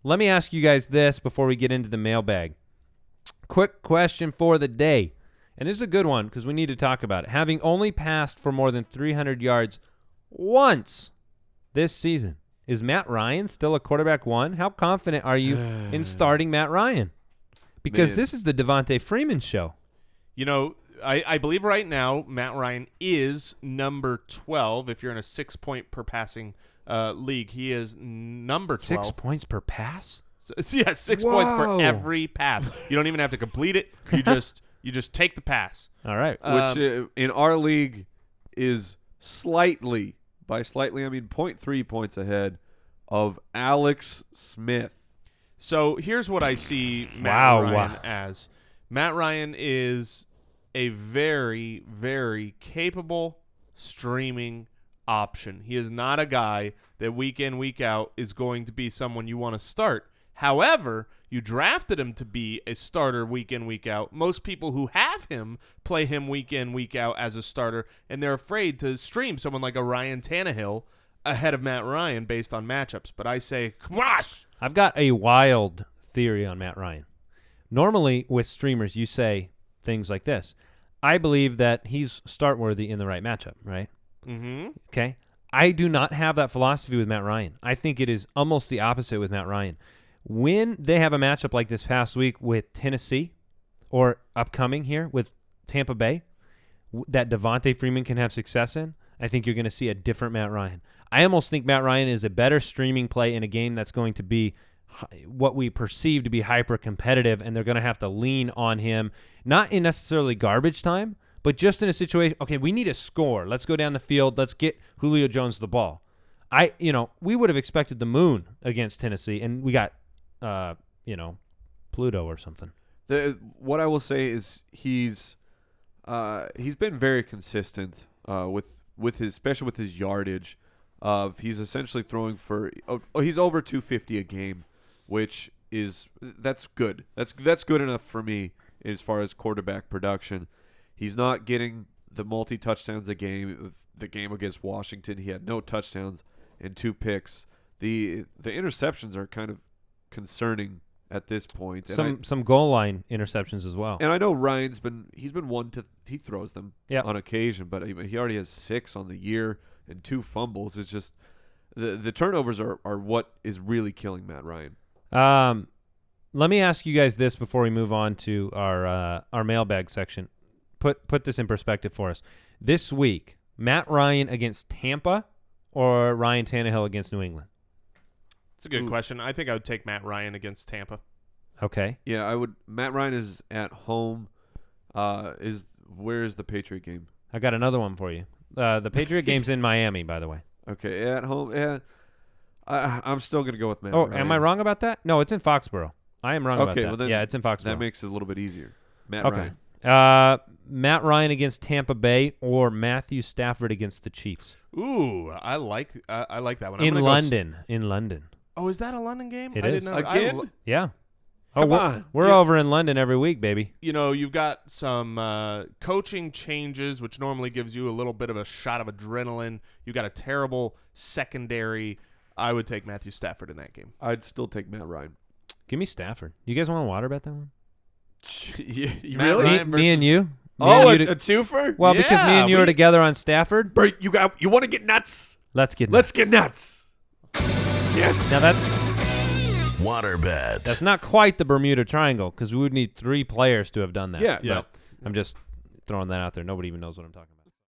let me ask you guys this before we get into the mailbag. Quick question for the day. And this is a good one because we need to talk about it. Having only passed for more than 300 yards once this season, is Matt Ryan still a quarterback one? How confident are you in starting Matt Ryan? Because this is the Devontae Freeman show. You know, I believe right now Matt Ryan is number 12. If you're in a 6-point per passing league, he is number 12. 6 points per pass? So, yeah, 6 points for every pass. You don't even have to complete it. You just take the pass. All right. Which in our league is slightly, by slightly I mean 0.3 points ahead of Alex Smith. So here's what I see Matt Ryan as. Matt Ryan is a very, very capable streaming option. He is not a guy that week in, week out is going to be someone you want to start. However, you drafted him to be a starter week in, week out. Most people who have him play him week in, week out as a starter, and they're afraid to stream someone like a Ryan Tannehill ahead of Matt Ryan based on matchups. But I say, Kamash! I've got a wild theory on Matt Ryan. Normally with streamers, you say things like this. I believe that he's start-worthy in the right matchup, right? Mm-hmm. Okay. I do not have that philosophy with Matt Ryan. I think it is almost the opposite with Matt Ryan. When they have a matchup like this past week with Tennessee or upcoming here with Tampa Bay that Devontae Freeman can have success in, I think you're going to see a different Matt Ryan. I almost think Matt Ryan is a better streaming play in a game that's going to be what we perceive to be hyper-competitive, and they're going to have to lean on him, not in necessarily garbage time, but just in a situation, okay, we need a score. Let's go down the field. Let's get Julio Jones the ball. We would have expected the moon against Tennessee, and we got, Pluto or something. What I will say is he's been very consistent with his, especially with his yardage. He's essentially throwing for he's over 250 a game, which that's good. That's good enough for me as far as quarterback production. He's not getting the multi-touchdowns a game. The game against Washington, he had no touchdowns and 2 picks. The interceptions are kind of concerning at this point. Some goal line interceptions as well. And I know Ryan's he's been one to he throws them on occasion, but he already has 6 on the year and 2 fumbles. It's just the turnovers are what is really killing Matt Ryan. Let me ask you guys this before we move on to our mailbag section. Put this in perspective for us. This week, Matt Ryan against Tampa or Ryan Tannehill against New England? It's a good question. I think I would take Matt Ryan against Tampa. Okay. Yeah, I would. Matt Ryan is at home. Where is the Patriot game? I got another one for you. The Patriot game's in Miami, by the way. Okay, at home. Yeah, I'm still gonna go with Matt. Oh, Ryan. am I wrong about that? No, it's in Foxborough. I am wrong about that. Well then, yeah, it's in Foxborough. That makes it a little bit easier. Matt okay. Ryan. Matt Ryan against Tampa Bay or Matthew Stafford against the Chiefs? Ooh, I like that one. In London. Oh, is that a London game? It I is. Didn't know. Again? Yeah. Come on. We're over in London every week, baby. You know, you've got some coaching changes, which normally gives you a little bit of a shot of adrenaline. You got a terrible secondary. I would take Matthew Stafford in that game. I'd still take Matt Ryan. Give me Stafford. You guys want to water bet that one? Really? Me and you? A twofer? Well, because me and you are together on Stafford. Bert, you want to get nuts? Let's get nuts. Yes. Now that's Waterbed. That's not quite the Bermuda Triangle because we would need 3 players to have done that. Yeah. So I'm just throwing that out there. Nobody even knows what I'm talking about.